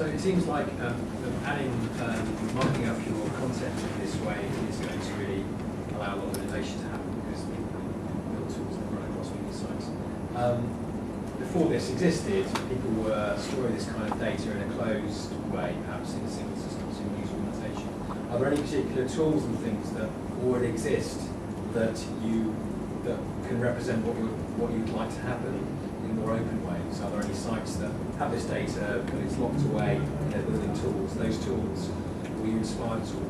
So it seems like adding, marking up your content in this way is going to really allow a lot of innovation to happen because people can build tools that run across many sites. Before this existed, people were storing this kind of data in a closed way, perhaps in a single system, single user organization. Are there any particular tools and things that already exist that can represent what you'd like to happen in more open ways? Are there any sites that have this data but it's locked away in their building tools? Those tools, were you inspired at all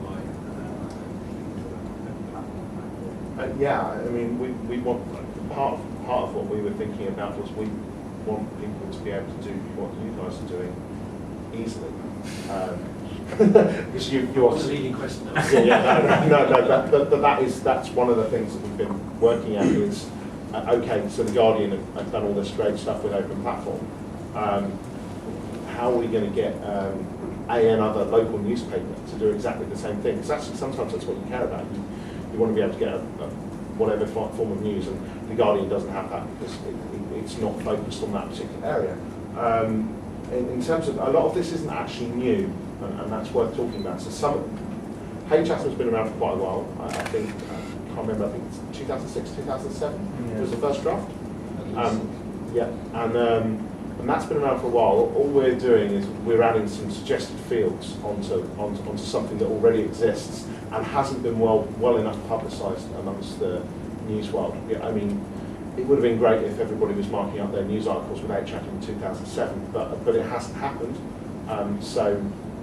by? Yeah, I mean, we want part of what we were thinking about was we want people to be able to do what you guys are doing easily. Because you're the leading question. no, that's one of the things that we've been working at is okay. So the Guardian have done all this great stuff with open platform. How are we going to get another local newspaper to do exactly the same thing? Because actually, sometimes that's what you care about. You want to be able to get whatever form of news, and the Guardian doesn't have that because it's not focused on that particular area. In terms of, a lot of this isn't actually new, and that's worth talking about. So Hey Chatham's been around for quite a while. I think, I can't remember, I think it's 2006, 2007 was the first draft. And that's been around for a while. All we're doing is we're adding some suggested fields onto something that already exists and hasn't been well enough publicised amongst the news world. Yeah, I mean, it would have been great if everybody was marking up their news articles with HChat in 2007, but it hasn't happened. So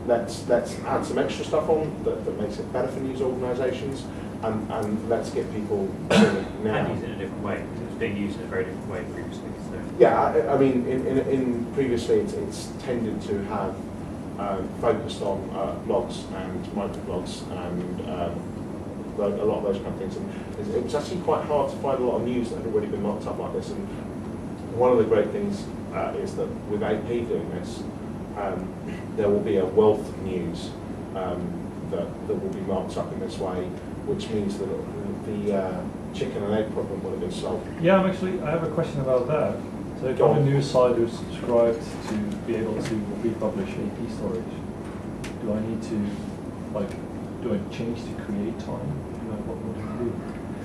let's add some extra stuff on that makes it better for news organisations, and let's get people doing it now. And use it in a different way. It was being used in a very different way previously. So. Yeah, I mean, in previously it's tended to have focused on blogs and microblogs and a lot of those kind of things. And it was actually quite hard to find a lot of news that had already been marked up like this. And one of the great things is that with AP doing this, there will be a wealth of news that will be marked up in this way, which means that the chicken and egg problem will have been solved. Yeah, I have a question about that. So if I'm a news site who's subscribed to be able to republish AP stories, do I need to, do I change to create time? What do I do?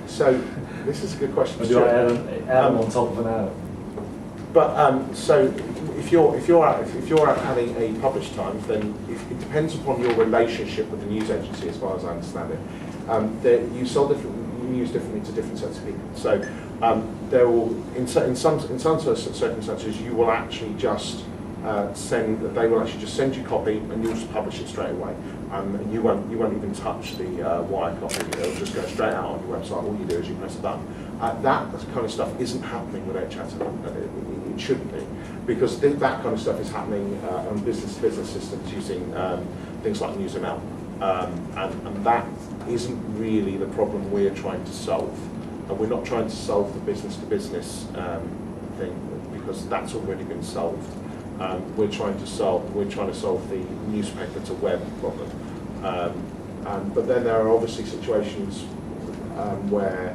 So this is a good question. Or do I add them on top of an ad? But so if you're adding a publish time, then it depends upon your relationship with the news agency, as far as I understand it. You sell different news differently to different sets of people. So there will, in some circumstances, you will actually just they will actually just send you copy, and you'll just publish it straight away. And you won't even touch the wire copy. It'll just go straight out on your website. All you do is you press a button. That kind of stuff isn't happening with HChat. It shouldn't be, because that kind of stuff is happening on business-to-business systems using things like NewsML, and that isn't really the problem we're trying to solve. And we're not trying to solve the business-to-business thing, because that's already been solved. We're trying to solve the newspaper to web problem. But then there are obviously situations where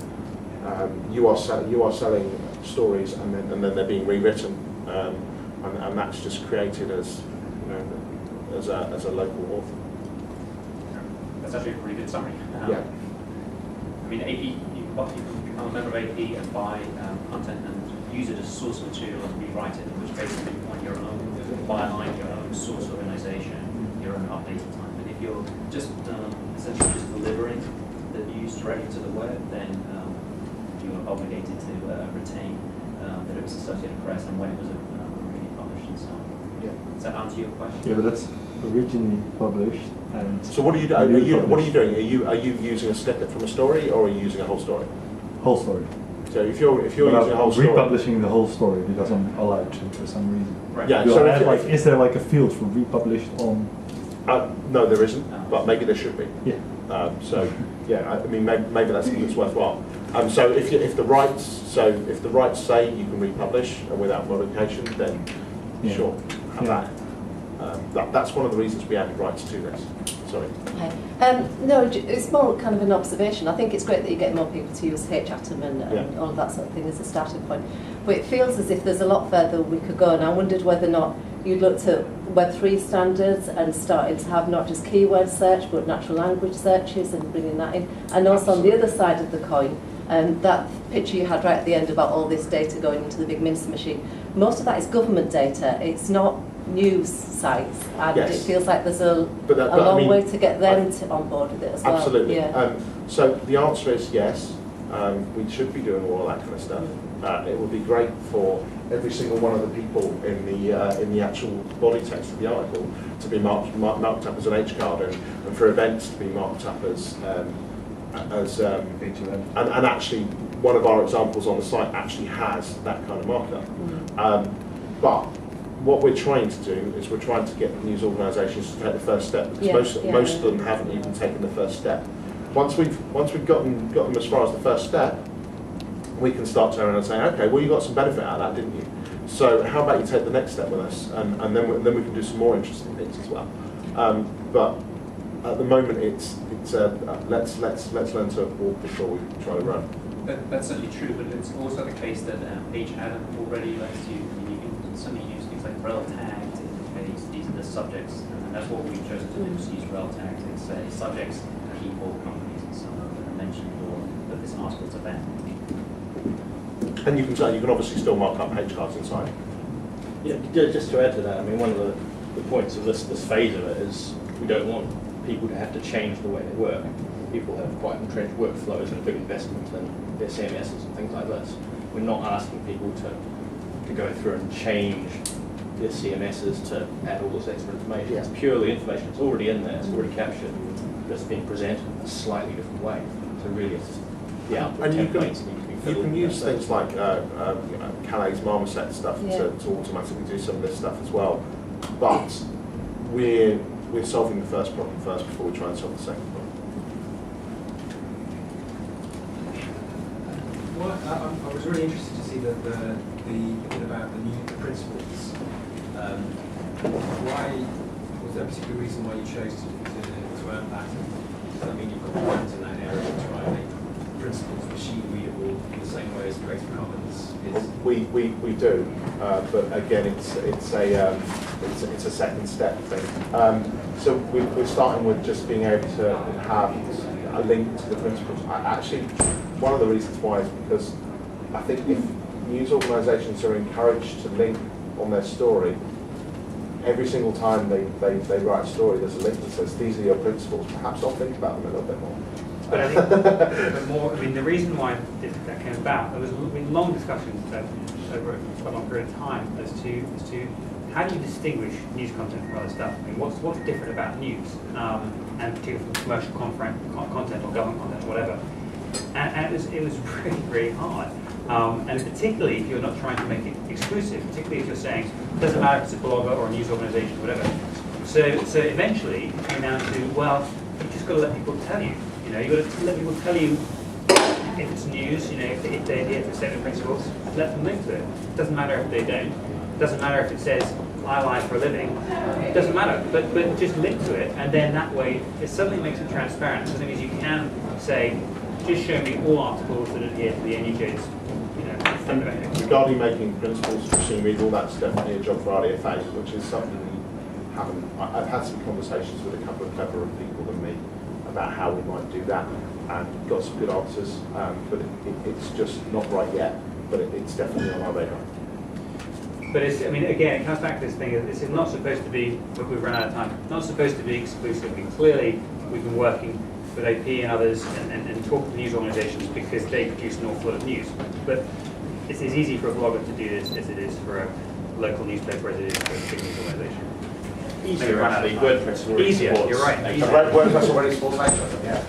you are selling stories and then they're being rewritten, and that's just created as as a local author. That's actually a pretty good summary. Yeah. I mean, AP, you become a member of AP and buy content and use it as source material and rewrite it, which basically on your own, by your own source organization, your own updated time. But if you're just essentially just delivering the news directly to the web, then you are obligated to retain that it was Associated Press and when it was originally published and so on. Yeah. Does that answer your question? Yeah, but that's originally published. And so what are you doing? What are you doing? Are you using a snippet from a story, or are you using a whole story? Whole story. So if you're using a whole story, republishing the whole story because I'm allowed to for some reason. Right. Yeah. Do So I add, is there a field for republished on? No, there isn't, but maybe there should be. Yeah. So yeah, I mean maybe that's something that's worthwhile. So if the rights say you can republish without modification, then sure, have that. That's one of the reasons we added rights to this. Sorry. Okay. No, it's more kind of an observation. I think it's great that you get more people to use HChat and all of that sort of thing as a starting point. But it feels as if there's a lot further we could go, and I wondered whether or not you looked at Web3 standards and started to have not just keyword search but natural language searches and bringing that in. And also on the other side of the coin, that picture you had right at the end about all this data going into the big Minster machine, most of that is government data. It's not news sites, and Yes. it feels like there's a I long mean, way to get them on board with it as well. Absolutely. Yeah. So the answer is yes. We should be doing all that kind of stuff. It would be great for every single one of the people in the actual body text of the article to be marked up as an H card, and for events to be marked up as and actually one of our examples on the site actually has that kind of markup. But what we're trying to do is we're trying to get news organisations to take the first step, because most of them haven't even taken the first step. Once we've gotten them as far as the first step, we can start turning around and saying, okay, well, you got some benefit out of that, didn't you? So how about you take the next step with us, and then we can do some more interesting things as well. But at the moment, it's let's learn to walk before we try to run. That's certainly true, but it's also the case that Page Adam already lets you can suddenly use things like rel tags to indicate these are the subjects, and that's what we've chosen to do, is use rel tags. It's subjects, people, companies, and so on that are mentioned or that this article's about. And you can obviously still mark up H cards inside. Yeah, just to add to that, I mean, one of the points of this phase of it is we don't want people to have to change the way they work. People have quite entrenched workflows and a big investment in their CMSs and things like this. We're not asking people to go through and change their CMSs to add all this extra information. Yeah. It's purely information. It's already in there. It's already captured. Just being presented in a slightly different way. So really, it's the output And you templates need to be You filled. can use things like Calais Marmoset stuff Yeah. to automatically do some of this stuff as well. But we're solving the first problem first before we try and solve the second problem. Well, I was really interested to see that the bit about the new principles. Why was there a particular reason why you chose to add that? Does that mean you've got plans in that area to try and make principles machine readable in the same way as Creative Commons is? We do, but again, it's a second step thing. So we're starting with just being able to have a link to the principles. Actually, one of the reasons why is because I think if news organisations are encouraged to link on their story, every single time they write a story, there's a link that says these are your principles. Perhaps I'll think about them a little bit more. But I think the reason why that came about, there was long discussions over quite a long period of time as to how do you distinguish news content from other stuff? I mean, what's different about news, and particularly from commercial content or government content or whatever? And it was really, really hard. And particularly if you're not trying to make it exclusive, particularly if you're saying it doesn't matter if it's a blogger or a news organisation or whatever. So eventually it came down to, well, you've just got to let people tell you. You know, you've got to let people tell you if it's news, you know, if they adhere to a statement of principles, let them link to it. It doesn't matter if they don't. It doesn't matter if it says, I lie for a living. It doesn't matter, but just link to it, and then that way it suddenly makes it transparent. So that means you can say, just show me all articles that adhere to the NUJ's, you know, And regarding making principles machine readable, that's definitely a job for RDFA, which is something we haven't. I've had some conversations with a couple of cleverer people than me about how we might do that, and got some good answers, but it's just not right yet, but it's definitely on our radar. But it's, I mean, again, it comes back to this thing, this is not supposed to be, but we've run out of time, not supposed to be exclusive. I mean, clearly, we've been working with AP and others and talking to news organisations because they produce an awful lot of news. But it's as easy for a blogger to do this as it is for a local newspaper, as it is for a big news organisation. Easier, actually. WordPress already Easier, supports you're right. AP. Easier. WordPress already supports that, yeah.